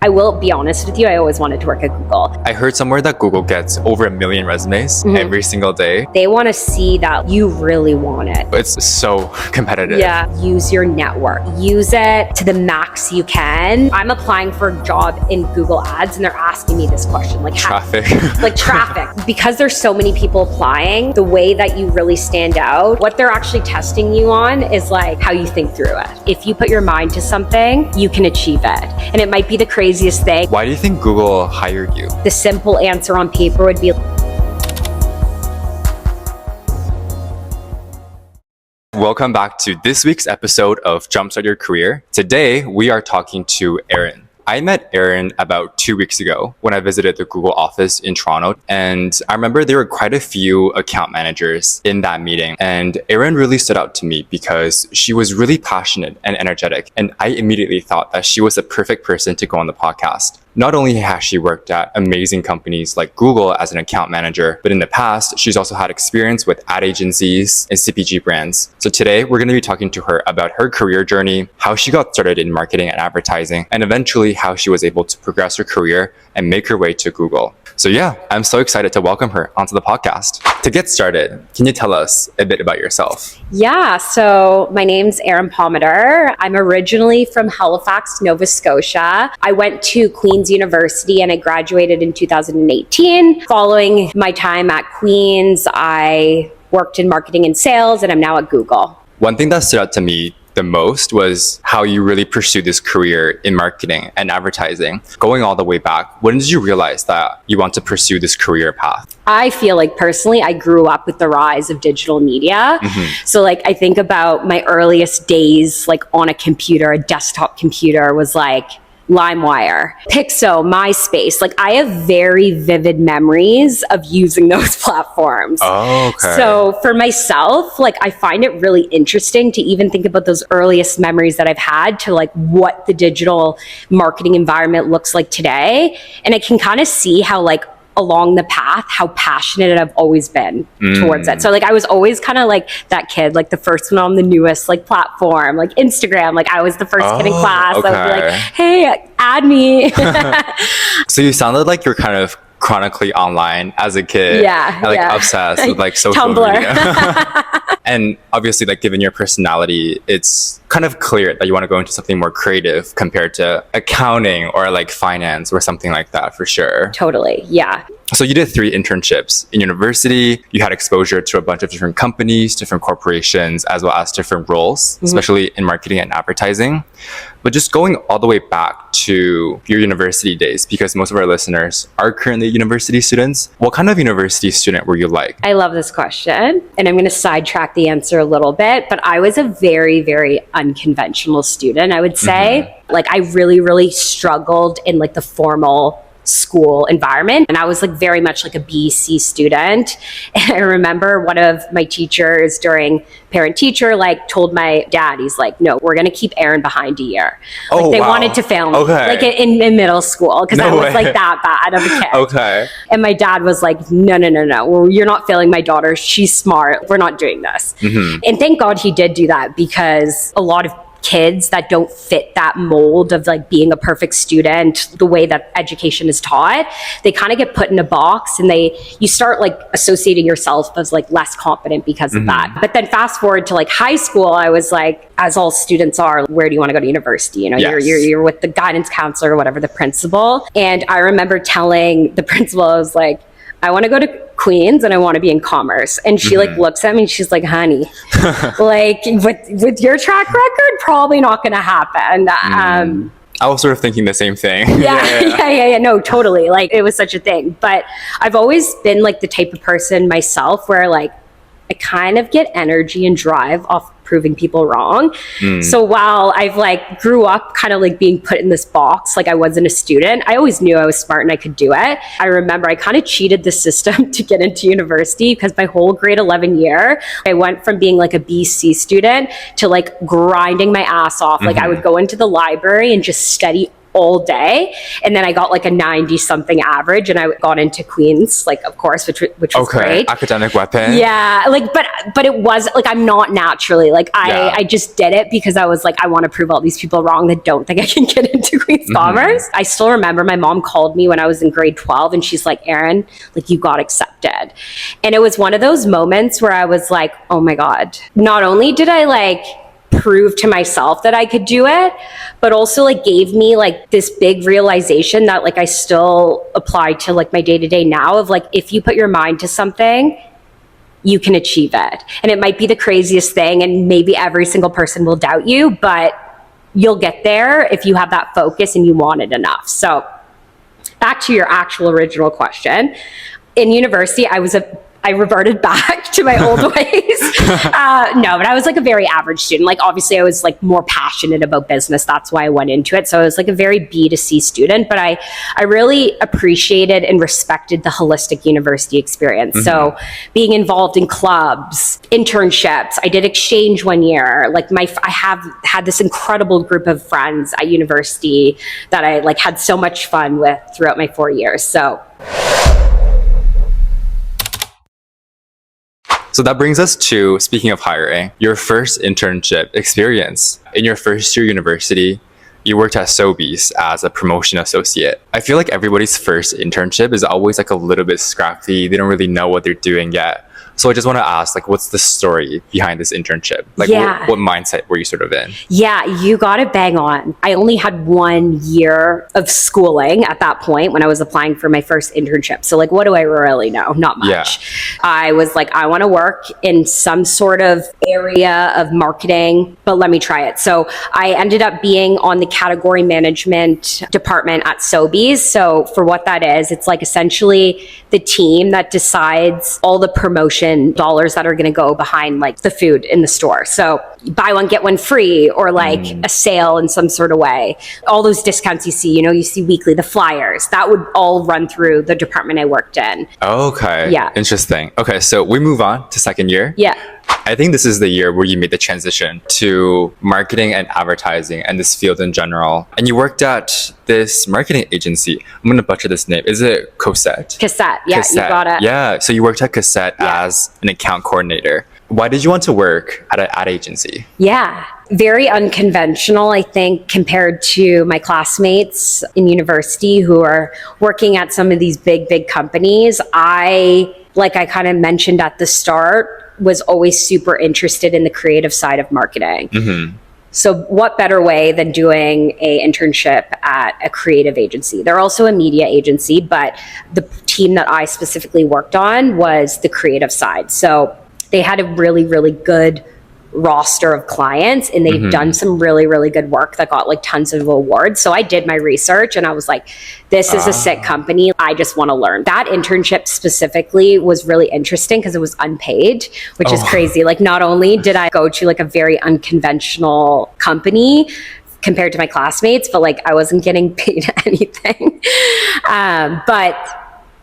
I will be honest with you, I always wanted to work at Google. I heard somewhere that Google gets over 1 million resumes every single day. They want to see that you really want it. It's so competitive. Yeah. Use your network. Use it to the max you can. I'm applying for a job in Google Ads and they're asking me this question. Like Traffic. Like traffic. Because there's so many people applying, the way that you really stand out, what they're actually testing you on is like how you think through it. If you put your mind to something, you can achieve it. And it might be the craziest thing. Why do you think Google hired you? The simple answer on paper would be... Welcome back to this week's episode of Jumpstart Your Career. Today, we are talking to Erin. I met Erin about 2 weeks ago when I visited the Google office in Toronto. And I remember there were quite a few account managers in that meeting. And Erin really stood out to me because she was really passionate and energetic. And I immediately thought that she was the perfect person to go on the podcast. Not only has she worked at amazing companies like Google as an account manager, but in the past, she's also had experience with ad agencies and CPG brands. So today, we're going to be talking to her about her career journey, how she got started in marketing and advertising, and eventually how she was able to progress her career and make her way to Google. So yeah, I'm so excited to welcome her onto the podcast. To get started, can you tell us a bit about yourself? Yeah, so my name's Erin Palmeter. I'm originally from Halifax, Nova Scotia. I went to Queen's University and I graduated in 2018. Following my time at Queen's, I worked in marketing and sales and I'm now at Google. One thing that stood out to me the most was how you really pursued this career in marketing and advertising. Going all the way back, when did you realize that you want to pursue this career path? I feel like personally, I grew up with the rise of digital media. So like, I think about my earliest days, like on a computer, a desktop computer was like LimeWire, Pixo, MySpace. Like I have very vivid memories of using those platforms. Oh, okay. So for myself, like I find it really interesting to even think about those earliest memories that I've had to like what the digital marketing environment looks like today. And I can kind of see how like along the path, how passionate I've always been towards it. So like I was always kind of like that kid, like the first one on the newest like platform, like Instagram. Like I was the first kid in class. Okay. I would be like, hey, add me. So you sounded like you're kind of chronically online as a kid. Yeah. And, like obsessed with like social Tumblr. media. And obviously like given your personality, it's kind of clear that you want to go into something more creative compared to accounting or like finance or something like that for sure. Totally. Yeah. So you did 3 internships in university. You had exposure to a bunch of different companies, different corporations, as well as different roles, especially in marketing and advertising. But just going all the way back to your university days, because most of our listeners are currently university students, what kind of university student were you like? I love this question. And I'm going to sidetrack the answer a little bit, but I was a very, very unconventional student, I would say. Like I really, really struggled in like the formal school environment. And I was like very much like a B.C. student. And I remember one of my teachers during parent teacher like told my dad, he's like, no, we're going to keep Erin behind a year. Like they wanted to fail me like in middle school because I was like that bad of a kid. Okay. And my dad was like, no, well, you're not failing my daughter. She's smart. We're not doing this. And thank God he did do that because a lot of kids that don't fit that mold of like being a perfect student, the way that education is taught, they kind of get put in a box and you start like associating yourself as like less confident because of that. But then fast forward to like high school, I was like, as all students are, where do you want to go to university? You know, you're with the guidance counselor or whatever, the principal. And I remember telling the principal, I was like, I want to go to Queen's and I want to be in commerce. And she like looks at me and she's like, honey, like with your track record, probably not going to happen. I was sort of thinking the same thing. Yeah. No, totally. Like it was such a thing. But I've always been like the type of person myself where like I kind of get energy and drive off proving people wrong. So while I've like grew up kind of like being put in this box, like I wasn't a student, I always knew I was smart and I could do it. I remember I kind of cheated the system to get into university because my whole grade 11 year, I went from being like a BC student to like grinding my ass off. Like I would go into the library and just study all day. And then I got like a 90 something average, and I got into Queen's, like, of course, which was great. Academic weapon. Yeah. Like, but it was like, I'm not naturally like, I just did it because I was like, I want to prove all these people wrong that don't think I can get into Queen's Commerce. I still remember my mom called me when I was in grade 12, and she's like, Erin, like, you got accepted. And it was one of those moments where I was like, oh my God, not only did I like prove to myself that I could do it, but also like gave me like this big realization that like I still apply to like my day-to-day now of like, if you put your mind to something, you can achieve it. And it might be the craziest thing, and maybe every single person will doubt you, but you'll get there if you have that focus and you want it enough. So back to your actual original question. In university, I reverted back to my old ways. No, but I was like a very average student. Like, obviously I was like more passionate about business. That's why I went into it. So I was like a very B to C student, but I really appreciated and respected the holistic university experience. So being involved in clubs, internships, I did exchange one year. Like I have had this incredible group of friends at university that I like had so much fun with throughout my 4 years. So that brings us to, speaking of hiring, your first internship experience. In your first year university, you worked at Sobeys as a promotion associate. I feel like everybody's first internship is always like a little bit scrappy. They don't really know what they're doing yet. So I just want to ask, like, what's the story behind this internship? Like, what mindset were you sort of in? Yeah, you got it bang on. I only had 1 year of schooling at that point when I was applying for my first internship. So like, what do I really know? Not much. Yeah. I was like, I want to work in some sort of area of marketing, but let me try it. So I ended up being on the category management department at Sobeys. So for what that is, it's like essentially the team that decides all the promotion dollars that are going to go behind like the food in the store. So buy one, get one free, or like a sale in some sort of way. All those discounts you see, you see weekly, the flyers, that would all run through the department I worked in. Okay. Yeah. Interesting. Okay. So we move on to second year. Yeah. I think this is the year where you made the transition to marketing and advertising and this field in general. And you worked at this marketing agency. I'm going to butcher this name. Is it Cossette? Cossette. Yeah, Cossette. You got it. Yeah. So you worked at Cossette as an account coordinator. Why did you want to work at an ad agency? Yeah. Very unconventional, I think, compared to my classmates in university who are working at some of these big companies. Like I kind of mentioned at the start, was always super interested in the creative side of marketing. So what better way than doing a internship at a creative agency? They're also a media agency, but the team that I specifically worked on was the creative side. So they had a really, really good roster of clients, and they've done some really, really good work that got like tons of awards. So I did my research and I was like, this is a sick company. I just want to learn. That internship specifically was really interesting because it was unpaid, which is crazy. Like, not only did I go to like a very unconventional company compared to my classmates, but like I wasn't getting paid anything. But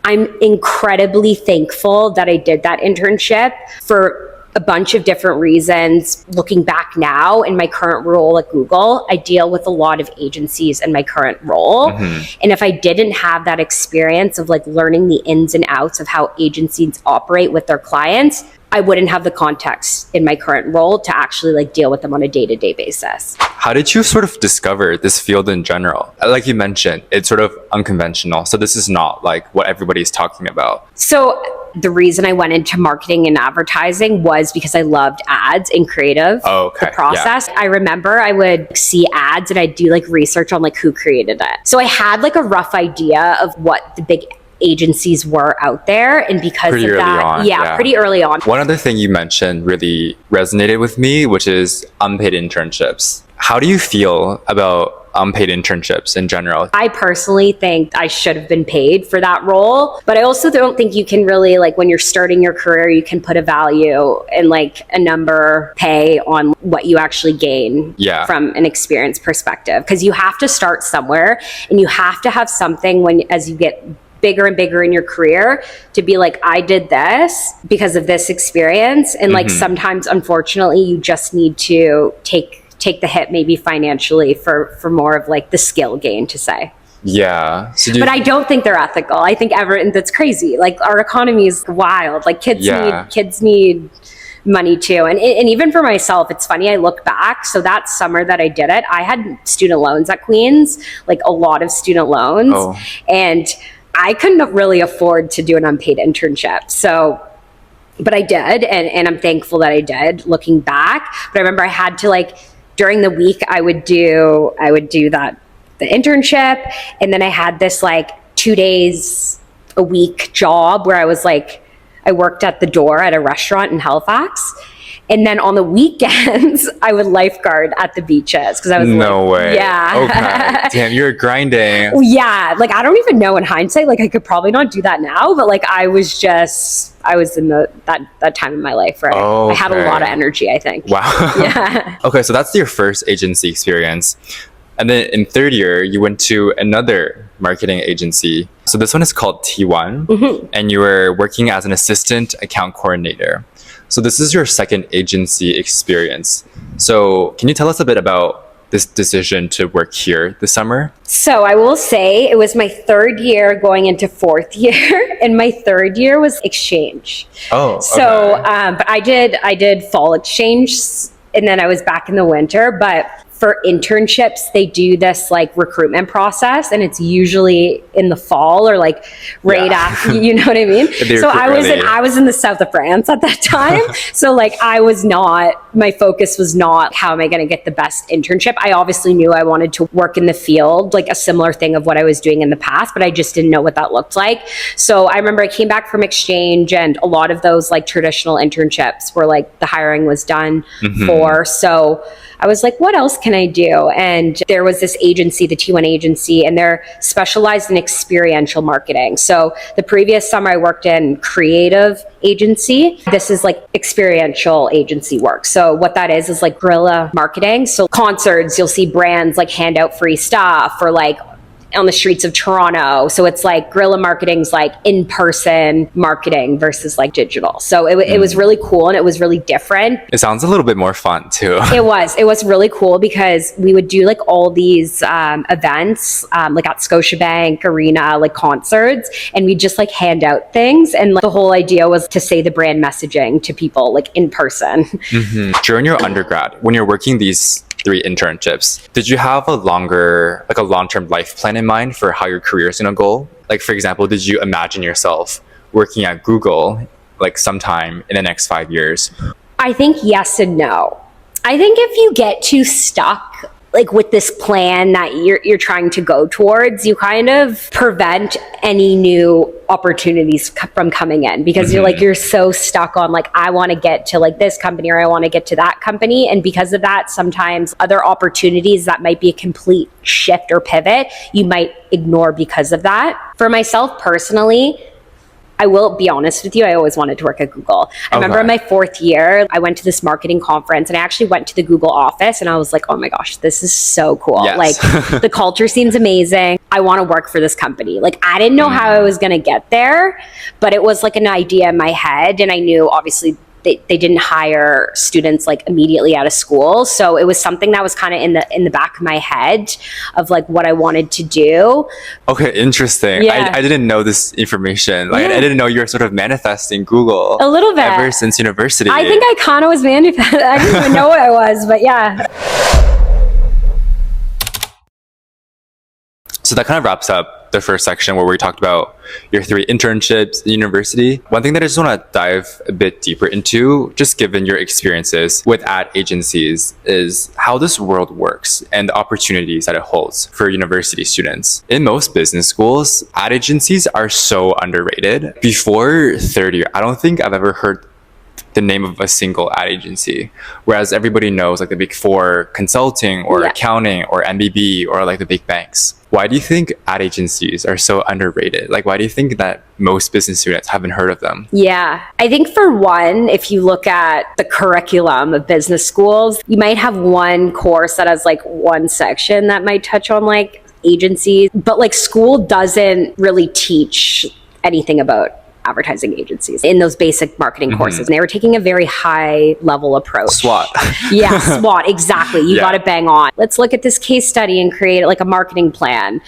I'm incredibly thankful that I did that internship for a bunch of different reasons. Looking back now in my current role at Google, I deal with a lot of agencies in my current role. And if I didn't have that experience of like learning the ins and outs of how agencies operate with their clients, I wouldn't have the context in my current role to actually like deal with them on a day-to-day basis. How did you sort of discover this field in general? Like you mentioned, it's sort of unconventional. So this is not like what everybody's talking about. So the reason I went into marketing and advertising was because I loved ads and creative, the process. Yeah. I remember I would see ads and I'd do like research on like who created it. So I had like a rough idea of what the big agencies were out there, and because pretty of that, pretty early on. One other thing you mentioned really resonated with me, which is unpaid internships. How do you feel about unpaid internships in general? I personally think I should have been paid for that role, but I also don't think you can really, like, when you're starting your career, you can put a value and like a number pay on what you actually gain from an experience perspective, because you have to start somewhere and you have to have something when, as you get bigger and bigger in your career, to be like, I did this because of this experience. And like sometimes, unfortunately, you just need to take take the hit maybe financially for more of like the skill gain, to say. Yeah. But I don't think they're ethical. I think that's crazy. Like, our economy is wild. Like, kids need money too. And even for myself, it's funny, I look back. So that summer that I did it, I had student loans at Queen's, like a lot of student loans. Oh. And I couldn't really afford to do an unpaid internship. So, but I did. And I'm thankful that I did, looking back. But I remember I had to, like, during the week, I would do the internship. And then I had this like 2 days a week job where I was like, I worked at the door at a restaurant in Halifax. And then on the weekends, I would lifeguard at the beaches because I was no way. Yeah. Okay. Damn, you're grinding. Yeah. Like, I don't even know in hindsight, like, I could probably not do that now, but like, I was in that time in my life where I had a lot of energy, I think. Wow. Yeah. Okay. So that's your first agency experience. And then in third year, you went to another marketing agency. So this one is called T1, and you were working as an assistant account coordinator. So this is your second agency experience. So can you tell us a bit about this decision to work here this summer? So I will say it was my third year going into fourth year, and my third year was exchange. Oh, okay. So, but I did fall exchange, and then I was back in the winter. But for internships, they do this like recruitment process, and it's usually in the fall or like right after, you know what I mean? So I was in the south of France at that time. So like, my focus was not, how am I going to get the best internship? I obviously knew I wanted to work in the field, like a similar thing of what I was doing in the past, but I just didn't know what that looked like. So I remember I came back from exchange, and a lot of those like traditional internships were like the hiring was done for. So I was like, what else can I do? And there was this agency, the T1 agency, and they're specialized in experiential marketing. So the previous summer I worked in creative agency. This is like experiential agency work. So what that is like guerrilla marketing. So concerts, you'll see brands like hand out free stuff, or like on the streets of Toronto. So it's like guerrilla marketing's like in-person marketing versus like digital. So it was really cool, and it was really different. It sounds a little bit more fun too. It was really cool because we would do like all these events like at Scotiabank Arena, like concerts, and we'd just like hand out things. And like, the whole idea was to say the brand messaging to people like in person. During your undergrad, when you're working these 3 internships, did you have a long-term life plan in mind for how your career is going to go? Like, for example, did you imagine yourself working at Google like sometime in the next 5 years? I think yes and no. I think if you get too stuck like with this plan that you're trying to go towards, you kind of prevent any new opportunities from coming in, because you're so stuck on like, I want to get to like this company, or I want to get to that company. And because of that, sometimes other opportunities that might be a complete shift or pivot, you might ignore because of that. For myself personally, I will be honest with you, I always wanted to work at Google. I remember in my fourth year, I went to this marketing conference, and I actually went to the Google office, and I was like, oh my gosh, this is so cool. Yes. Like, the culture seems amazing. I want to work for this company. Like, I didn't know how I was going to get there, but it was like an idea in my head. And I knew obviously they didn't hire students like immediately out of school. So it was something that was kind of in the back of my head of like what I wanted to do. Okay, interesting. Yeah. I didn't know this information. Like, I didn't know you were sort of manifesting Google a little bit ever since university. I think I kind of was manifesting. I didn't even know what I was, but yeah. So that kind of wraps up the first section where we talked about your 3 internships at university. One thing that I just want to dive a bit deeper into, just given your experiences with ad agencies, is how this world works and the opportunities that it holds for university students. In most business schools, ad agencies are so underrated. Before third year, I don't think I've ever heard the name of a single ad agency, whereas everybody knows like the big 4 consulting or accounting or MBB or like the big banks. Why do you think ad agencies are so underrated? Like, why do you think that most business students haven't heard of them? Yeah, I think for one, if you look at the curriculum of business schools, you might have one course that has like one section that might touch on like agencies, but like school doesn't really teach anything about advertising agencies in those basic marketing courses. And they were taking a very high level approach. SWOT. Yeah, SWOT, exactly. You got it bang on. Let's look at this case study and create like a marketing plan,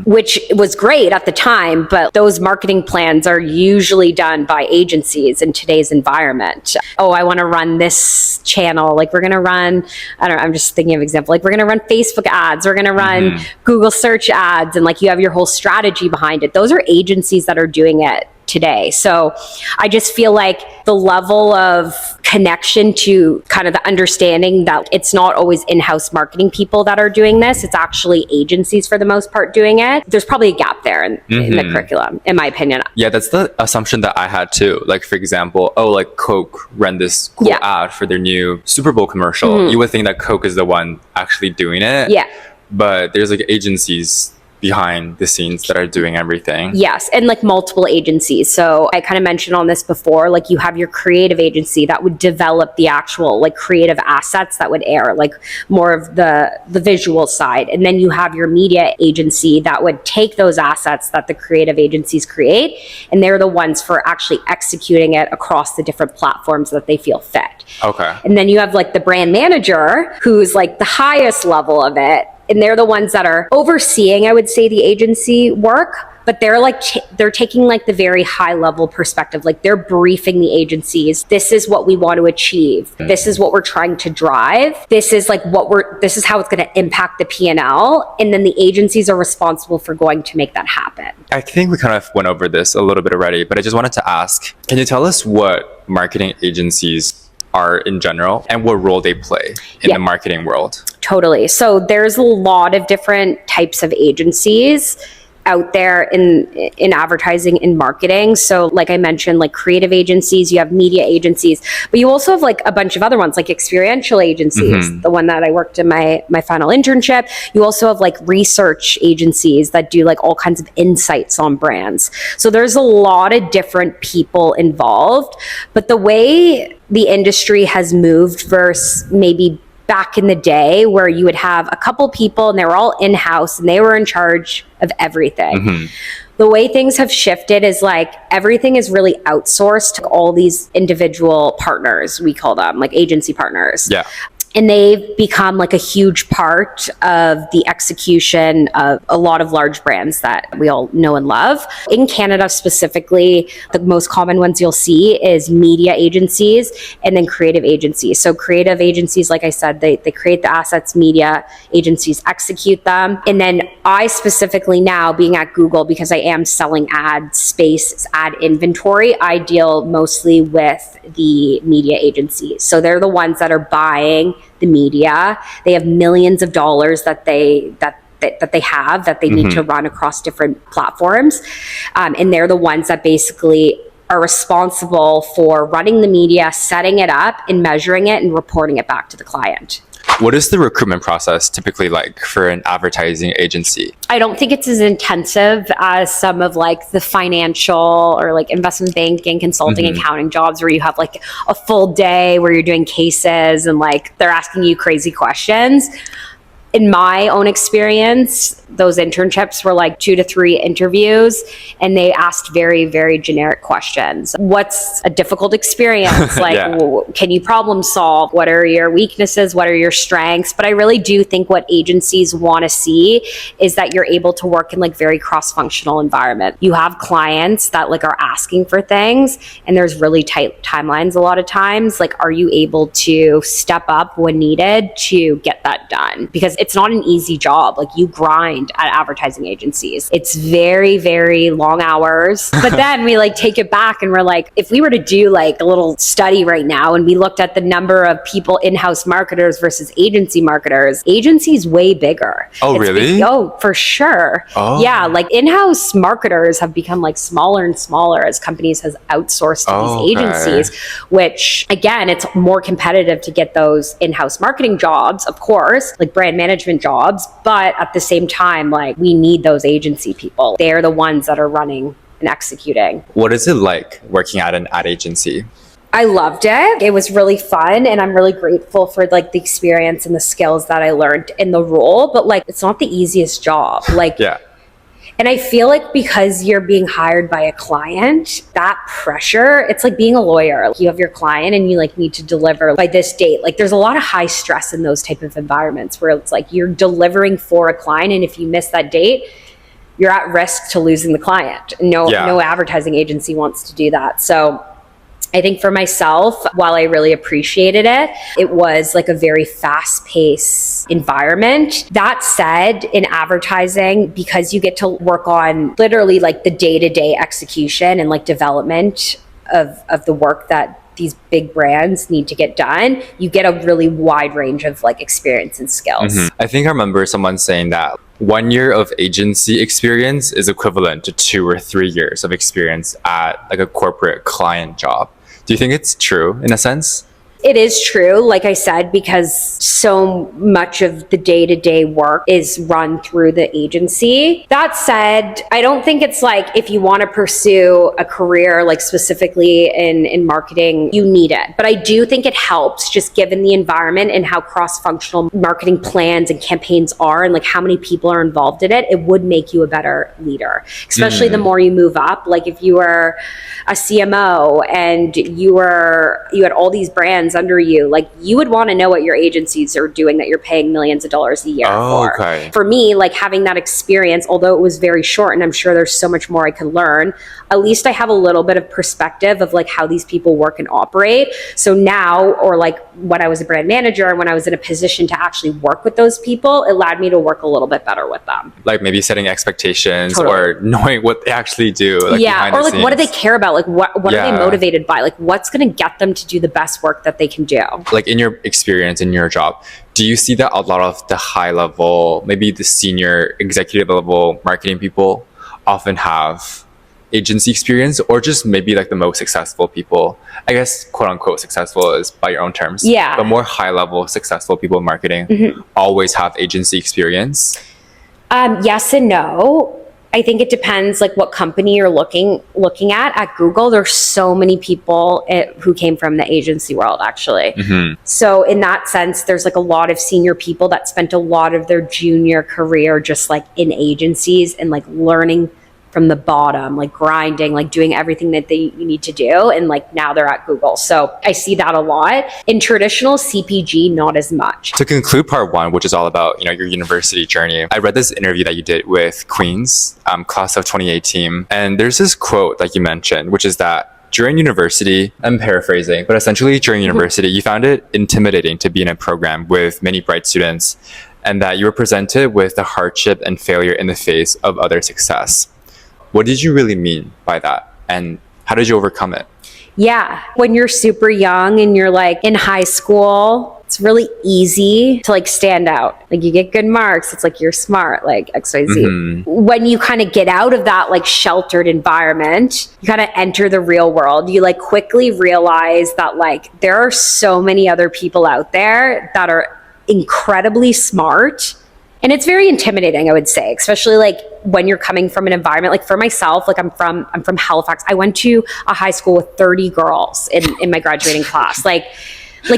which was great at the time, but those marketing plans are usually done by agencies in today's environment. Oh, I want to run this channel. Like we're going to run, I don't know, I'm just thinking of an example. Like we're going to run Facebook ads. We're going to run Google search ads. And like you have your whole strategy behind it. Those are agencies that are doing it today. So I just feel like the level of connection to kind of the understanding that it's not always in-house marketing people that are doing this. It's actually agencies for the most part doing it. There's probably a gap there in the curriculum, in my opinion. Yeah, that's the assumption that I had too. Like, for example, like Coke ran this cool ad for their new Super Bowl commercial. You would think that Coke is the one actually doing it. Yeah. But there's like agencies behind the scenes that are doing everything. Yes, and like multiple agencies. So I kind of mentioned on this before, like you have your creative agency that would develop the actual like creative assets that would air, like more of the visual side. And then you have your media agency that would take those assets that the creative agencies create, and they're the ones for actually executing it across the different platforms that they feel fit. Okay. And then you have like the brand manager, who's like the highest level of it. And they're the ones that are overseeing, I would say, the agency work, but they're like, they're taking like the very high level perspective. Like they're briefing the agencies. This is what we want to achieve. This is what we're trying to drive. This is like this is how it's going to impact the P&L. And then the agencies are responsible for going to make that happen. I think we kind of went over this a little bit already, but I just wanted to ask, can you tell us what marketing agencies are in general and what role they play in the marketing world? Totally. So there's a lot of different types of agencies out there in advertising and marketing. So like I mentioned, like creative agencies, you have media agencies, but you also have like a bunch of other ones like experiential agencies, the one that I worked in my final internship. You also have like research agencies that do like all kinds of insights on brands. So there's a lot of different people involved, but the way the industry has moved versus maybe back in the day where you would have a couple people and they were all in-house and they were in charge of everything. The way things have shifted is like everything is really outsourced to all these individual partners, we call them like agency partners. Yeah. And they've become like a huge part of the execution of a lot of large brands that we all know and love. In Canada specifically, the most common ones you'll see is media agencies and then creative agencies. So creative agencies, like I said, they create the assets, media agencies execute them. And then I specifically now being at Google, because I am selling ad space, ad inventory, I deal mostly with the media agencies. So they're the ones that are buying the media. They have millions of dollars that they have that they need to run across different platforms. And they're the ones that basically are responsible for running the media, setting it up and measuring it and reporting it back to the client. What is the recruitment process typically like for an advertising agency? I don't think it's as intensive as some of like the financial or like investment banking, consulting, accounting jobs where you have like a full day where you're doing cases and like they're asking you crazy questions. In my own experience, those internships were like 2 to 3 interviews and they asked very, very generic questions. What's a difficult experience? Like, can you problem solve? What are your weaknesses? What are your strengths? But I really do think what agencies want to see is that you're able to work in like very cross-functional environment. You have clients that like are asking for things and there's really tight timelines a lot of times. Like, are you able to step up when needed to get that done? Because it's not an easy job. Like you grind at advertising agencies. It's very, very long hours. But then we like take it back and we're like, if we were to do like a little study right now and we looked at the number of people, in-house marketers versus agency marketers, agency's way bigger. Oh, really? Oh, for sure. Oh. Yeah. Like in-house marketers have become like smaller and smaller as companies has outsourced to these agencies, which again, it's more competitive to get those in-house marketing jobs, of course, like brand management jobs. But at the same time, like we need those agency people. They're the ones that are running and executing. What is it like working at an ad agency? I loved it. It was really fun. And I'm really grateful for like the experience and the skills that I learned in the role. But like, it's not the easiest job. Like, And I feel like because you're being hired by a client, that pressure, it's like being a lawyer. You have your client and you like need to deliver by this date. Like there's a lot of high stress in those type of environments where it's like you're delivering for a client, and if you miss that date, you're at risk to losing the client. No advertising agency wants to do that. So I think for myself, while I really appreciated it, it was like a very fast-paced environment. That said, in advertising, because you get to work on literally like the day-to-day execution and like development of the work that these big brands need to get done, you get a really wide range of like experience and skills. I think I remember someone saying that 1 year of agency experience is equivalent to 2 or 3 years of experience at like a corporate client job. Do you think it's true in a sense? It is true, like I said, because so much of the day-to-day work is run through the agency. That said, I don't think it's like if you want to pursue a career like specifically in marketing, you need it. But I do think it helps just given the environment and how cross-functional marketing plans and campaigns are and like how many people are involved in it. It would make you a better leader, especially the more you move up. Like if you were a CMO and you had all these brands under you, like you would want to know what your agencies are doing that you're paying millions of dollars a year for. Okay. For me, like having that experience, although it was very short and I'm sure there's so much more I could learn, at least I have a little bit of perspective of like how these people work and operate. So now, or like when I was a brand manager and when I was in a position to actually work with those people, it allowed me to work a little bit better with them. Like maybe setting expectations or knowing what they actually do. Like or like what do they care about? Like what are they motivated by? Like what's going to get them to do the best work that they can do? Like in your experience, in your job, do you see that a lot of the high level, maybe the senior executive level marketing people often have agency experience, or just maybe like the most successful people? I guess quote unquote successful is by your own terms. Yeah. But more high level successful people in marketing always have agency experience? Yes and no. I think it depends like what company you're looking at. At Google, there's so many people who came from the agency world actually. So in that sense, there's like a lot of senior people that spent a lot of their junior career just like in agencies and like learning from the bottom, like grinding, like doing everything that you need to do. And like now they're at Google. So I see that a lot. In traditional CPG, not as much. To conclude part one, which is all about, your university journey, I read this interview that you did with Queen's class of 2018. And there's this quote that you mentioned, which is that during university, I'm paraphrasing, but essentially during university, you found it intimidating to be in a program with many bright students, and that you were presented with the hardship and failure in the face of other success. What did you really mean by that? And how did you overcome it? Yeah. When you're super young and you're like in high school, it's really easy to like stand out. Like you get good marks. It's like you're smart, like XYZ. When you kind of get out of that like sheltered environment, you kind of enter the real world. You like quickly realize that like there are so many other people out there that are incredibly smart. And it's very intimidating, I would say, especially like when you're coming from an environment, like for myself, like I'm from Halifax. I went to a high school with 30 girls in my graduating class. Like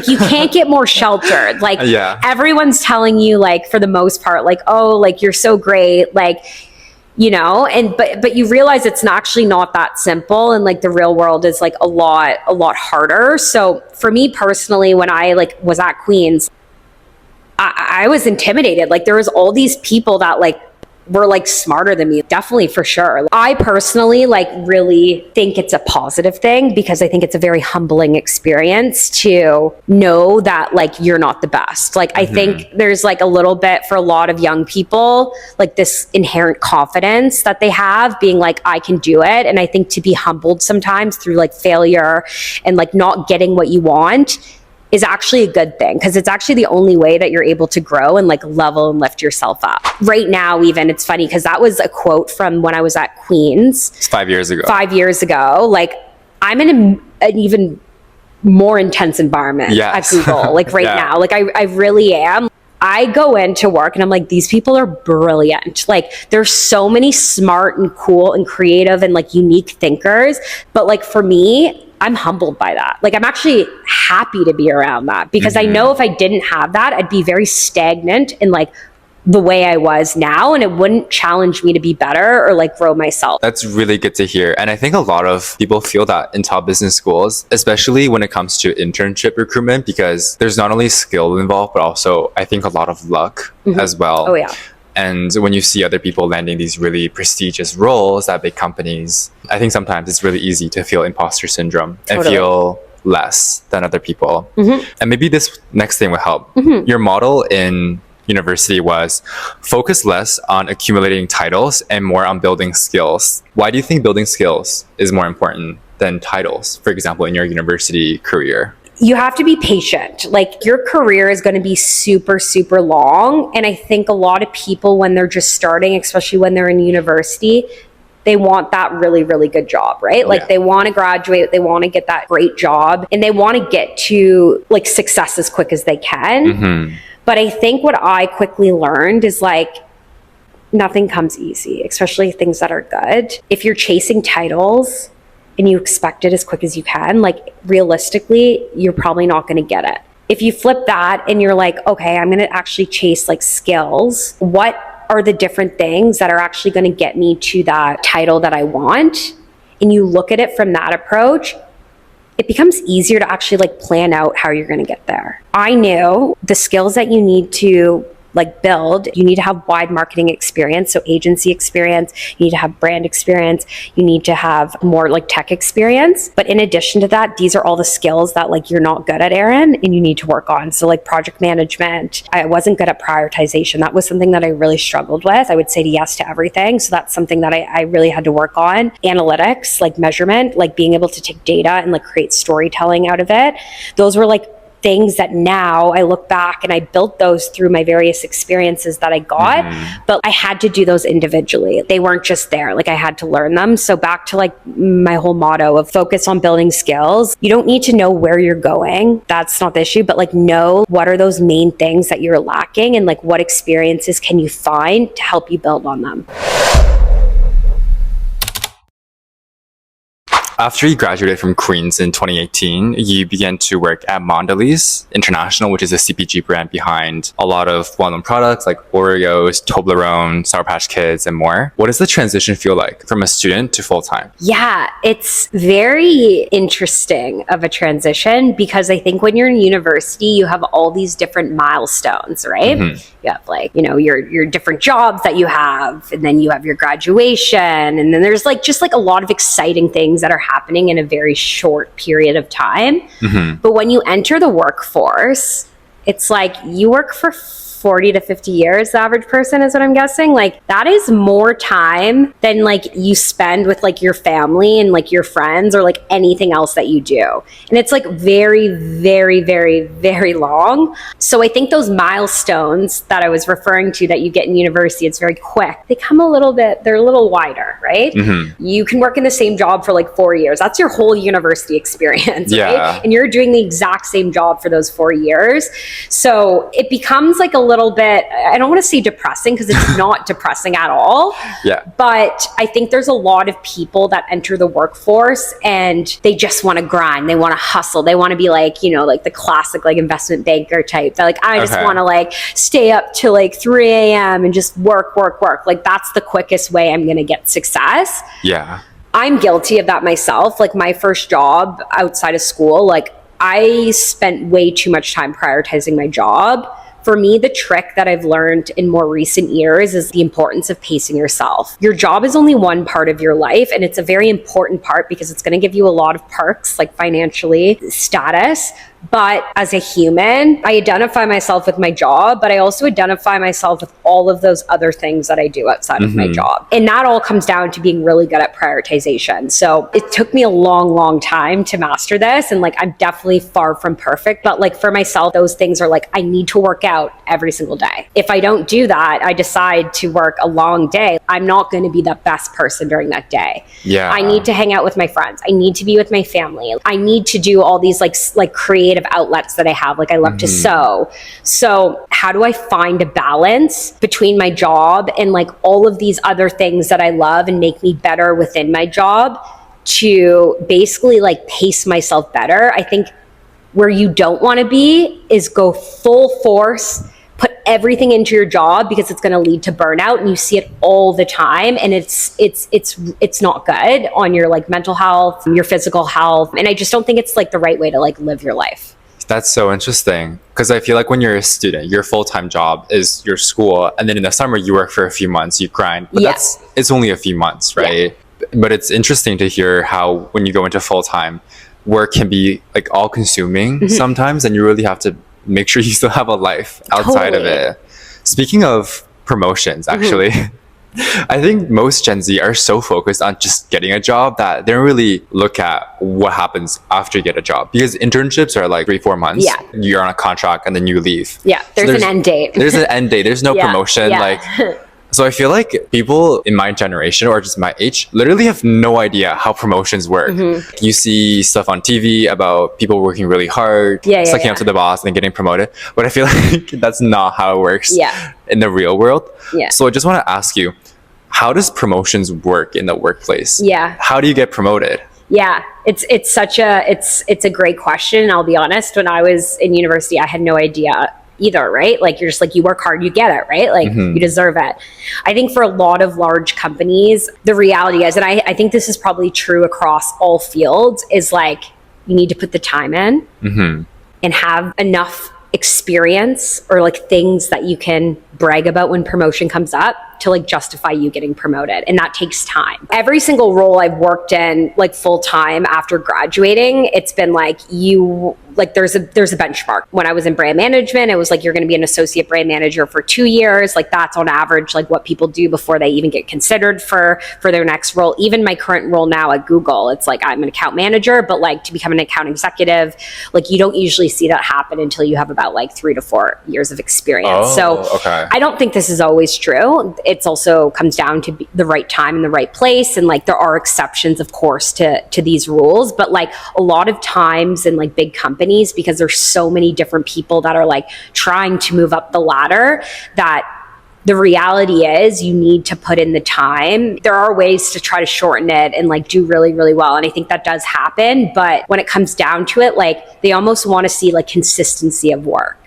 you can't get more sheltered. Like everyone's telling you like, for the most part, like, oh, like you're so great. Like, but you realize it's actually not that simple. And like the real world is like a lot harder. So for me personally, when I like was at Queen's, I was intimidated. Like there was all these people that like were like smarter than me, definitely for sure. I personally like really think it's a positive thing because I think it's a very humbling experience to know that like you're not the best. Like I think there's like a little bit for a lot of young people, like this inherent confidence that they have being like, I can do it. And I think to be humbled sometimes through like failure and like not getting what you want is actually a good thing, because it's actually the only way that you're able to grow and like level and lift yourself up. Right now, even, it's funny because that was a quote from when I was at Queen's. It's 5 years ago. 5 years ago. Like I'm in an even more intense environment at Google, like right now. Like I really am. I go into work and I'm like, these people are brilliant. Like there's so many smart and cool and creative and like unique thinkers. But like for me, I'm humbled by that. Like I'm actually happy to be around that because I know if I didn't have that, I'd be very stagnant and like the way I was now, and it wouldn't challenge me to be better or like grow myself. That's really good to hear. And I think a lot of people feel that in top business schools, especially when it comes to internship recruitment, because there's not only skill involved, but also I think a lot of luck as well. Oh yeah. And when you see other people landing these really prestigious roles at big companies, I think sometimes it's really easy to feel imposter syndrome and feel less than other people. And maybe this next thing will help. Your model in university was focus less on accumulating titles and more on building skills. Why do you think building skills is more important than titles, for example, in your university career? You have to be patient. Like your career is going to be super, super long. And I think a lot of people, when they're just starting, especially when they're in university, they want that really, really good job, right? Like they want to graduate, they want to get that great job, and they want to get to like success as quick as they can. But I think what I quickly learned is like, nothing comes easy, especially things that are good. If you're chasing titles and you expect it as quick as you can, like realistically, you're probably not going to get it. If you flip that and you're like, okay, I'm going to actually chase like skills, what are the different things that are actually going to get me to that title that I want? And you look at it from that approach, it becomes easier to actually like plan out how you're going to get there. I knew the skills that you need to like build, you need to have wide marketing experience, so agency experience, you need to have brand experience, you need to have more like tech experience. But in addition to that, these are all the skills that like you're not good at, Erin, and you need to work on. So like project management, I wasn't good at prioritization. That was something that I really struggled with. I would say yes to everything. So that's something that I really had to work on. Analytics, like measurement, like being able to take data and like create storytelling out of it. Those were like things that now I look back and I built those through my various experiences that I got, but I had to do those individually. They weren't just there. Like I had to learn them. So back to like my whole motto of focus on building skills. You don't need to know where you're going. That's not the issue, but like know what are those main things that you're lacking and like what experiences can you find to help you build on them. After you graduated from Queen's in 2018, you began to work at Mondelez International, which is a CPG brand behind a lot of well-known products like Oreos, Toblerone, Sour Patch Kids, and more. What does the transition feel like from a student to full-time? Yeah, it's very interesting of a transition because I think when you're in university, you have all these different milestones, right? You have like, you know, your different jobs that you have, and then you have your graduation, and then there's like just like a lot of exciting things that are happening in a very short period of time. But when you enter the workforce, it's like you work for 40 to 50 years, the average person is what I'm guessing. Like that is more time than like you spend with like your family and like your friends or like anything else that you do. And it's like very, very, very, very long. So I think those milestones that I was referring to that you get in university, it's very quick. They come a little bit, they're a little wider, right? You can work in the same job for like 4 years. That's your whole university experience, right? And you're doing the exact same job for those 4 years. So it becomes like a little bit, I don't want to say depressing because it's not depressing at all. But I think there's a lot of people that enter the workforce and they just want to grind. They want to hustle. They want to be like, you know, like the classic like investment banker type. They're like, I just want to like stay up till like 3 a.m. and just work. Like that's the quickest way I'm going to get success. I'm guilty of that myself. Like my first job outside of school, like I spent way too much time prioritizing my job. For me, the trick that I've learned in more recent years is the importance of pacing yourself. Your job is only one part of your life, and it's a very important part because it's going to give you a lot of perks, like financially, status. But as a human, I identify myself with my job, but I also identify myself with all of those other things that I do outside of my job. And that all comes down to being really good at prioritization. So it took me a long, long time to master this. And like, I'm definitely far from perfect, but like for myself, those things are like, I need to work out every single day. If I don't do that, I decide to work a long day. I'm not going to be the best person during that day. I need to hang out with my friends. I need to be with my family. I need to do all these like creative outlets that I have. Like I love to sew. So how do I find a balance between my job and like all of these other things that I love and make me better within my job to basically like pace myself better? I think where you don't want to be is go full force, put everything into your job because it's going to lead to burnout, and you see it all the time, and it's not good on your like mental health, your physical health, and I just don't think it's like the right way to like live your life. That's so interesting, because I feel like when you're a student, your full-time job is your school, and then in the summer you work for a few months, you grind, but it's only a few months, right? But it's interesting to hear how when you go into full-time, work can be like all-consuming sometimes, and you really have to make sure you still have a life outside of it. Speaking of promotions, actually, I think most Gen Z are so focused on just getting a job that they don't really look at what happens after you get a job, because internships are like 3-4 months. You're on a contract and then you leave. There's an end date. There's an end date. There's no promotion. Like, so I feel like people in my generation or just my age literally have no idea how promotions work. You see stuff on TV about people working really hard, sucking up to the boss and getting promoted. But I feel like that's not how it works in the real world. So I just want to ask you, how does promotions work in the workplace? How do you get promoted? It's a great question. I'll be honest, when I was in university, I had no idea either, right? Like, you're just like, you work hard, you get it, right? Like, you deserve it. I think for a lot of large companies, the reality is, and I think this is probably true across all fields, is like, you need to put the time in and have enough experience or like things that you can brag about when promotion comes up to like justify you getting promoted, and that takes time. Every single role I've worked in like full time after graduating, it's been like there's a benchmark. When I was in brand management, it was like, you're going to be an associate brand manager for 2 years. Like, that's on average like what people do before they even get considered for their next role. Even my current role now at Google, it's like, I'm an account manager, but like to become an account executive, like you don't usually see that happen until you have about like 3 to 4 years of experience. I don't think this is always true. It's also comes down to the right time and the right place. And like, there are exceptions, of course, to these rules. But like, a lot of times in like big companies, because there's so many different people that are like trying to move up the ladder, that the reality is you need to put in the time. There are ways to try to shorten it and like do really, really well. And I think that does happen. But when it comes down to it, like, they almost want to see like consistency of work.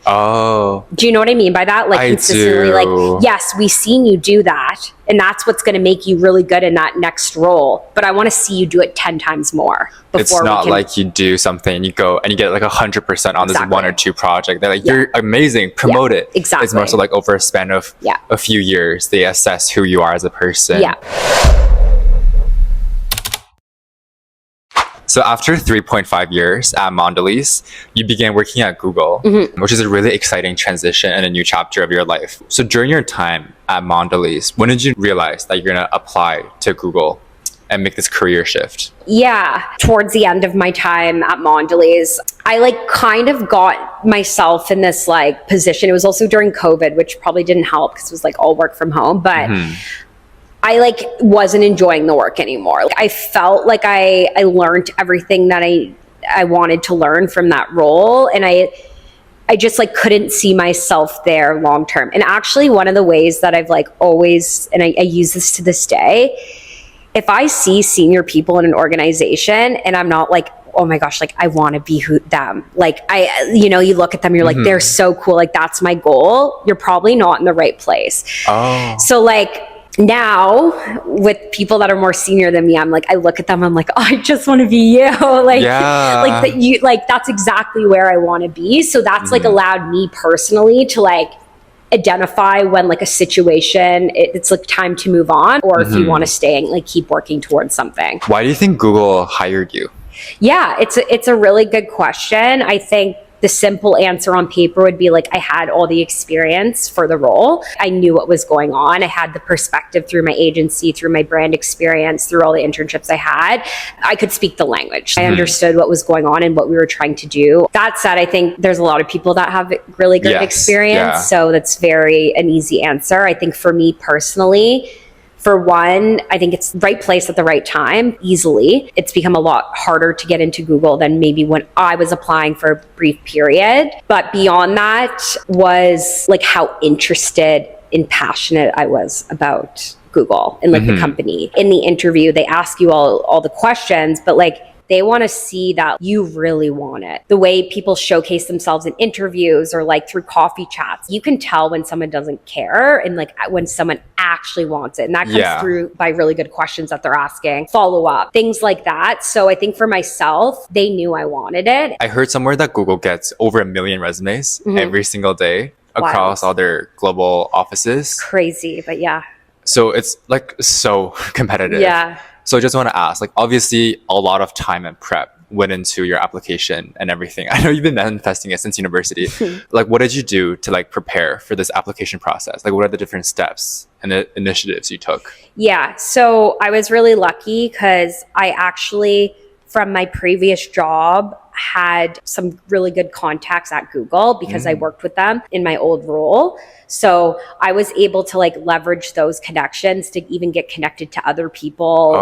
Oh. Do you know what I mean by that? Like, consistently, like, yes, we've seen you do that, and that's what's going to make you really good in that next role. But I want to see you do it 10 times more before. It's not like you do something, you go and you get like 100% on this 1 or 2 project. They're like, you're amazing, promote it. Exactly. It's more so like over a span of a few years, they assess who you are as a person. So after 3.5 years at Mondelez, you began working at Google, which is a really exciting transition and a new chapter of your life. So during your time at Mondelez, when did you realize that you're going to apply to Google and make this career shift? Towards the end of my time at Mondelez, I like kind of got myself in this like position. It was also during COVID, which probably didn't help because it was like all work from home, but I like wasn't enjoying the work anymore. Like, I felt like I learned everything that I wanted to learn from that role. And I just like couldn't see myself there long term. And actually, one of the ways that I've like always, and I use this to this day, if I see senior people in an organization and I'm not like, oh my gosh, like I want to be them. Like you look at them, you're like, they're so cool. Like, that's my goal. You're probably not in the right place. So like, now with people that are more senior than me, I'm like, I look at them, I'm like, oh, I just want to be you. Like, like that you, like, that's exactly where I want to be. So that's like allowed me personally to like identify when like a situation, it's like time to move on, or if you want to stay and like keep working towards something. Why do you think Google hired you? It's a really good question. I think the simple answer on paper would be like, I had all the experience for the role. I knew what was going on. I had the perspective through my agency, through my brand experience, through all the internships I had. I could speak the language. I understood what was going on and what we were trying to do. That said, I think there's a lot of people that have really good experience. So that's an easy answer. I think for me personally, for one, I think it's the right place at the right time, easily. It's become a lot harder to get into Google than maybe when I was applying for a brief period. But beyond that was like how interested and passionate I was about Google and like the company. In the interview, they ask you all the questions, but like They want to see that you really want it. The way people showcase themselves in interviews or like through coffee chats, you can tell when someone doesn't care and like when someone actually wants it. And that comes through by really good questions that they're asking, follow up, things like that. So I think for myself, they knew I wanted it. I heard somewhere that Google gets over 1 million resumes every single day across all their global offices. Crazy, but yeah. So it's like so competitive. Yeah. So I just want to ask, like, obviously a lot of time and prep went into your application and everything. I know you've been manifesting it since university. Like, what did you do to like prepare for this application process? Like, what are the different steps and the initiatives you took? Yeah. So I was really lucky because I actually, from my previous job, had some really good contacts at Google because I worked with them in my old role. So I was able to like leverage those connections to even get connected to other people,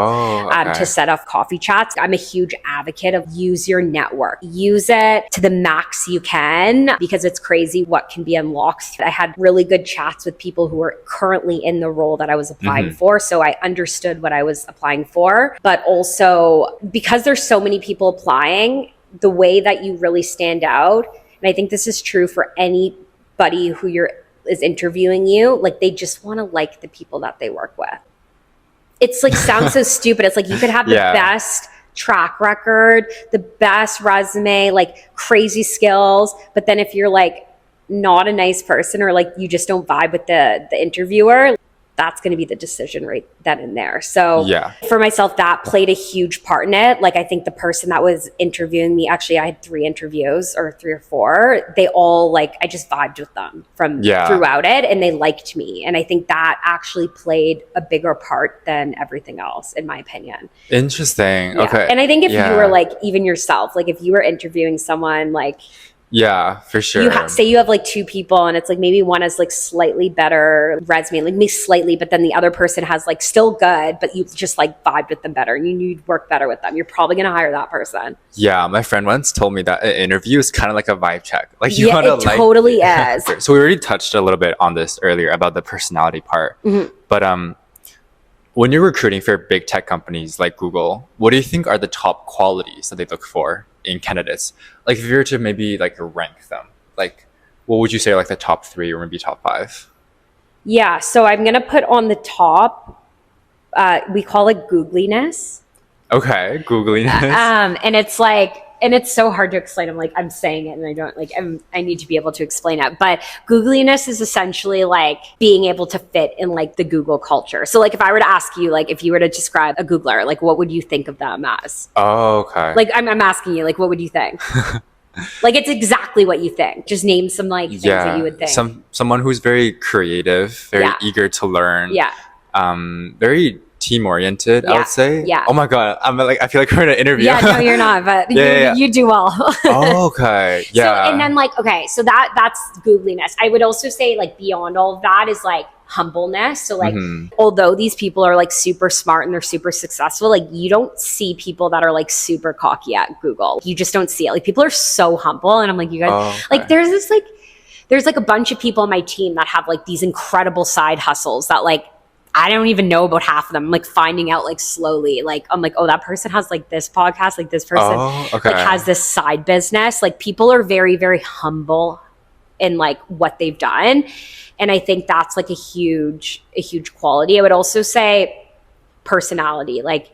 to set up coffee chats. I'm a huge advocate of use your network, use it to the max you can, because it's crazy what can be unlocked. I had really good chats with people who were currently in the role that I was applying for. So I understood what I was applying for, but also because there's so many people applying, the way that you really stand out, and I think this is true for anybody who is interviewing you, like they just want to like the people that they work with. It's like sounds so stupid. It's like you could have the best track record, the best resume, like crazy skills, but then if you're like not a nice person or like you just don't vibe with the interviewer, that's going to be the decision right then and there. So for myself, that played a huge part in it. Like I think the person that was interviewing me, actually I had 3 interviews or 3 or 4. They all like, I just vibed with them from throughout it and they liked me. And I think that actually played a bigger part than everything else, in my opinion. Interesting. Okay. And I think if you were like, even yourself, like if you were interviewing someone like, yeah, for sure. Say you have like 2 people and it's like maybe one has like slightly better resume, like maybe slightly, but then the other person has like still good, but you just like vibed with them better and you'd work better with them. You're probably going to hire that person. Yeah. My friend once told me that an interview is kind of like a vibe check. Like you want to like. It totally is. So we already touched a little bit on this earlier about the personality part, but when you're recruiting for big tech companies like Google, what do you think are the top qualities that they look for in candidates? Like if you were to maybe like rank them, like what would you say are like the top 3 or maybe top 5? Yeah. So I'm going to put on the top, we call it googliness. Okay. Googliness. And it's like, and it's so hard to explain. I'm saying it and I don't like, I need to be able to explain it. But googliness is essentially like being able to fit in like the Google culture. So like if I were to ask you, like if you were to describe a Googler, like what would you think of them as? Oh, okay. Like I'm asking you, like what would you think? Like it's exactly what you think. Just name some like things that you would think. Someone who's very creative, very eager to learn. Yeah. Very team oriented, I would say. Yeah. Oh my God. I feel like we're in an interview. Yeah, no, you're not, but you do well. Oh, okay. Yeah. So, and then like, okay, so that's googliness. I would also say like beyond all of that is like humbleness. So like, although these people are like super smart and they're super successful, like you don't see people that are like super cocky at Google. You just don't see it. Like people are so humble. And I'm like, you guys, like there's like a bunch of people on my team that have like these incredible side hustles that like, I don't even know about half of them. I'm like finding out like slowly. Like I'm like, oh, that person has like this podcast, like this person like has this side business. Like people are very, very humble in like what they've done. And I think that's like a huge quality. I would also say personality. Like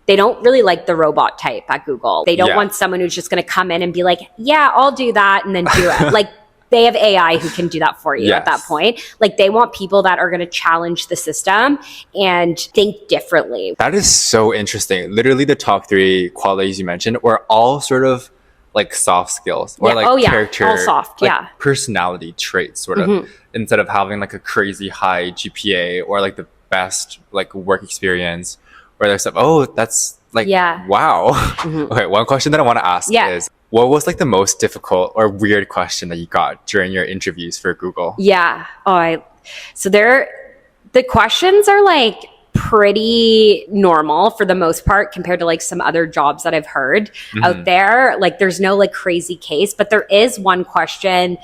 they don't really like the robot type at Google. They don't want someone who's just going to come in and be like, yeah, I'll do that and then do it. Like they have AI who can do that for you at that point. Like they want people that are going to challenge the system and think differently. That is so interesting. Literally the top 3 qualities you mentioned were all sort of like soft skills or like character, all soft, like personality traits sort of, instead of having like a crazy high GPA or like the best like work experience or there's stuff. Oh, that's like, wow. Okay. One question that I want to ask is, what was like the most difficult or weird question that you got during your interviews for Google? Yeah. So the questions are like pretty normal for the most part compared to like some other jobs that I've heard out there. Like there's no like crazy case, but there is one question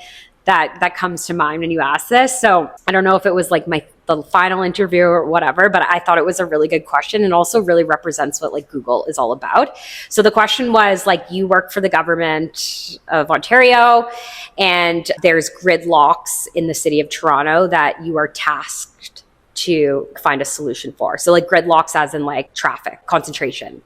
that comes to mind when you ask this. So I don't know if it was like the final interview or whatever, but I thought it was a really good question and also really represents what like Google is all about. So the question was like, you work for the government of Ontario and there's gridlocks in the city of Toronto that you are tasked to find a solution for. So like gridlocks as in like traffic concentration.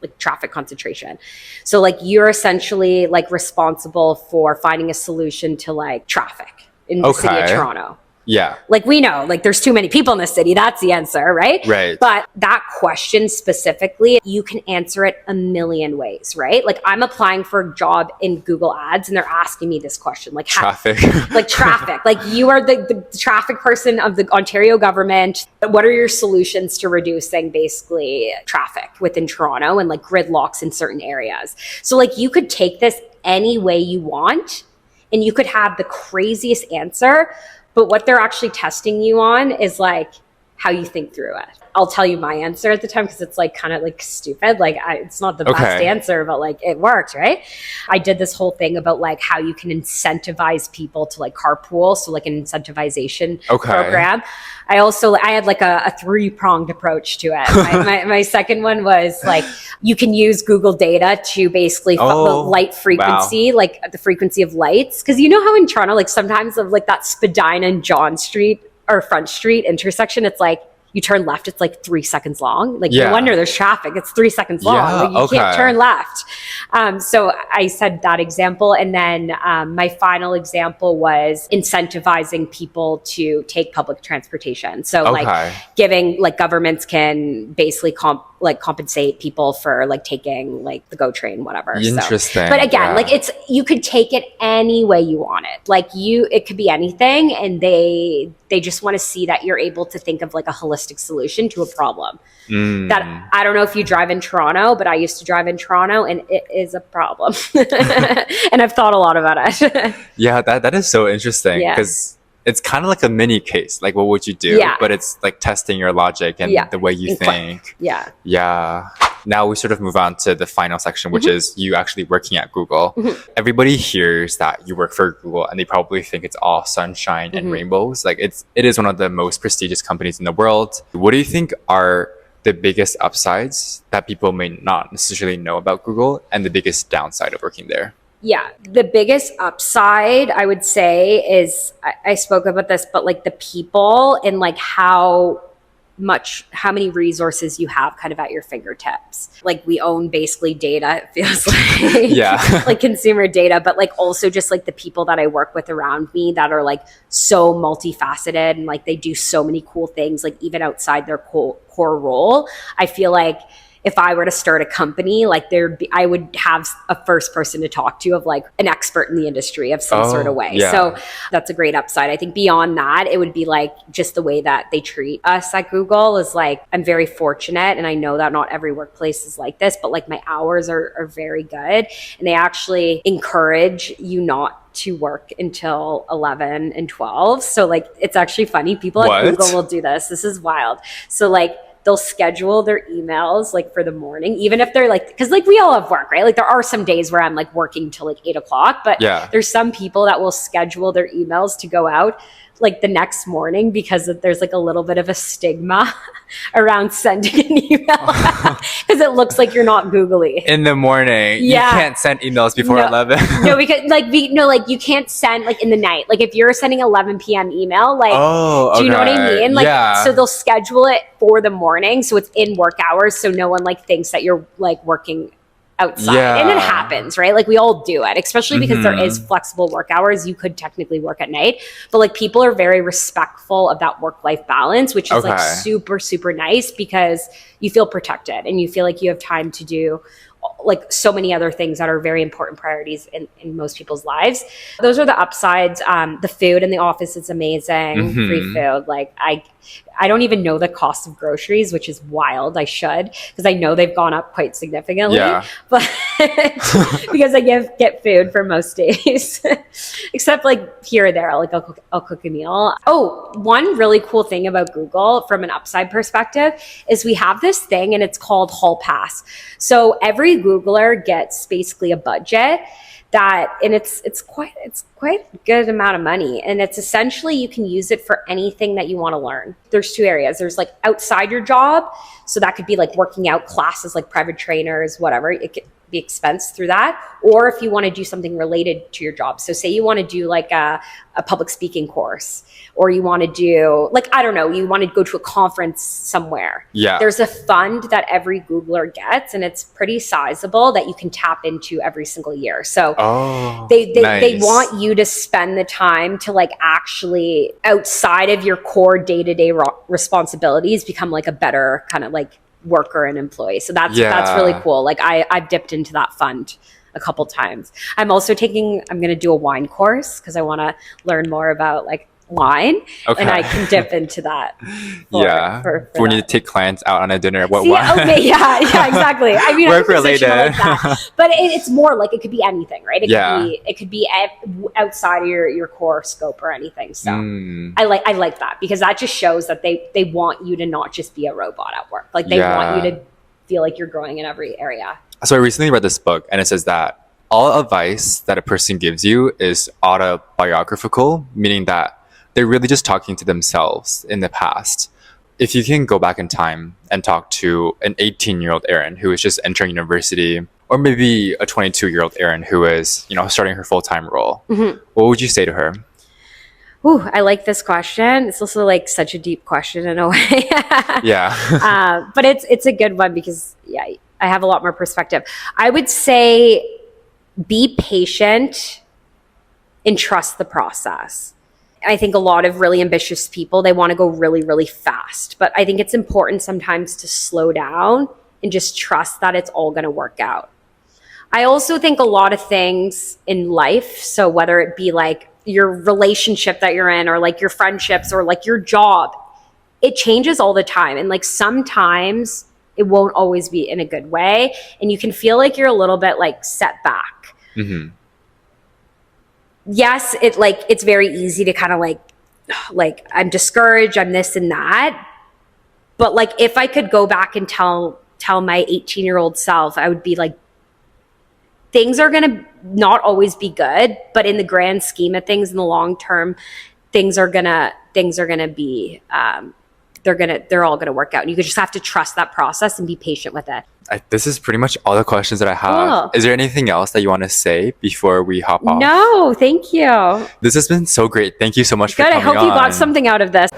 So like you're essentially like responsible for finding a solution to like traffic in the city of Toronto. Yeah. Like we know, like there's too many people in the city. That's the answer, right? Right. But that question specifically, you can answer it a million ways, right? Like I'm applying for a job in Google Ads and they're asking me this question, like traffic. Like traffic. Like you are the traffic person of the Ontario government. What are your solutions to reducing basically traffic within Toronto and like gridlocks in certain areas? So like you could take this any way you want and you could have the craziest answer. But what they're actually testing you on is like how you think through it. I'll tell you my answer at the time because it's like kind of like stupid. Like it's not the best answer, but like it worked, right? I did this whole thing about like how you can incentivize people to like carpool. So like an incentivization program. I had like a 3-pronged approach to it. My second one was like, you can use Google data to basically light frequency, like the frequency of lights. Cause you know how in Toronto, like sometimes of like that Spadina and John Street or Front Street intersection, it's like, you turn left, it's like 3 seconds long. Like no wonder there's traffic. It's 3 seconds long. Like, you can't turn left. So I said that example. And then my final example was incentivizing people to take public transportation. So like giving, like governments can basically compensate people for like taking like the GO train, whatever. Interesting. So, but again, like you could take it any way you want it. Like it could be anything. And they just want to see that you're able to think of like a holistic solution to a problem. That I don't know if you drive in Toronto, but I used to drive in Toronto and it is a problem. And I've thought a lot about it. Yeah, that is so interesting because it's kind of like a mini case. Like, what would you do? Yeah. But it's like testing your logic and the way you think. Yeah. Yeah. Now we sort of move on to the final section, which is you actually working at Google. Everybody hears that you work for Google and they probably think it's all sunshine and rainbows. Like it is one of the most prestigious companies in the world. What do you think are the biggest upsides that people may not necessarily know about Google and the biggest downside of working there? Yeah, the biggest upside I would say is, I spoke about this, but like the people and like how many resources you have kind of at your fingertips. Like we own basically data, it feels like, like consumer data, but like also just like the people that I work with around me that are like so multifaceted and like they do so many cool things, like even outside their core role. I feel like if I were to start a company, like I would have a first person to talk to of like an expert in the industry of some sort of way. Yeah. So that's a great upside. I think beyond that, it would be like just the way that they treat us at Google is like, I'm very fortunate. And I know that not every workplace is like this, but like my hours are very good. And they actually encourage you not to work until 11 and 12. So like, it's actually funny. People at Google will do this. This is wild. So like, they'll schedule their emails like for the morning, even if they're like, because like we all have work, right? Like there are some days where I'm like working till like 8 o'clock, but there's some people that will schedule their emails to go out like the next morning because there's like a little bit of a stigma around sending an email because it looks like you're not googly. In the morning, you can't send emails before 11. No, because like you can't send like in the night. Like if you're sending 11 p.m. email, like do you know what I mean? Like so they'll schedule it for the morning, so it's in work hours, so no one like thinks that you're like working outside. And it happens, right? Like we all do it, especially because there is flexible work hours. You could technically work at night, but like people are very respectful of that work-life balance, which is like super, super nice because you feel protected and you feel like you have time to do like so many other things that are very important priorities in most people's lives. Those are the upsides. The food in the office is amazing. Free food. Like I don't even know the cost of groceries, which is wild. I should, because I know they've gone up quite significantly. But because I get food for most days, except like here or there, like I'll cook a meal. Oh, one really cool thing about Google from an upside perspective is we have this thing, and it's called Hall Pass. So every Googler gets basically a budget, and and it's quite a good amount of money, and it's essentially you can use it for anything that you want to learn. There's two areas. There's like outside your job, so that could be like working out classes, like private trainers, whatever. It could be expensed through that, or if you want to do something related to your job. So say you want to do like a public speaking course, or you want to do like, I don't know, you want to go to a conference somewhere. Yeah. There's a fund that every Googler gets, and it's pretty sizable that you can tap into every single year. So they want you to spend the time to like actually outside of your core day-to-day responsibilities become like a better kind of like worker and employee. So that's really cool. Like I've dipped into that fund a couple times. I'm going to do a wine course because I want to learn more about like wine, and I can dip into that. For when you take clients out on a dinner, wine? Okay, yeah, exactly. I mean, work related, like that. But it's more like it could be anything, right? It could be outside of your core scope or anything. So I like that because that just shows that they want you to not just be a robot at work. Like they want you to feel like you're growing in every area. So I recently read this book, and it says that all advice that a person gives you is autobiographical, meaning that they're really just talking to themselves in the past. If you can go back in time and talk to an 18-year-old Erin who is just entering university, or maybe a 22-year-old Erin who is, starting her full-time role, what would you say to her? Ooh, I like this question. It's also like such a deep question in a way. Yeah. But it's a good one because I have a lot more perspective. I would say be patient and trust the process. I think a lot of really ambitious people, they want to go really, really fast. But I think it's important sometimes to slow down and just trust that it's all going to work out. I also think a lot of things in life, so whether it be like your relationship that you're in or like your friendships or like your job, it changes all the time. And like sometimes it won't always be in a good way. And you can feel like you're a little bit like set back. Mm-hmm. Yes, it's very easy to kind of like I'm discouraged, I'm this and that. But like if I could go back and tell my 18-year-old self, I would be like, things are gonna not always be good, but in the grand scheme of things, in the long term, things are gonna be they're all gonna work out. And you just have to trust that process and be patient with it. This is pretty much all the questions that I have. Cool. Is there anything else that you want to say before we hop off? No, thank you. This has been so great. Thank you so much for coming on. I hope you got something out of this.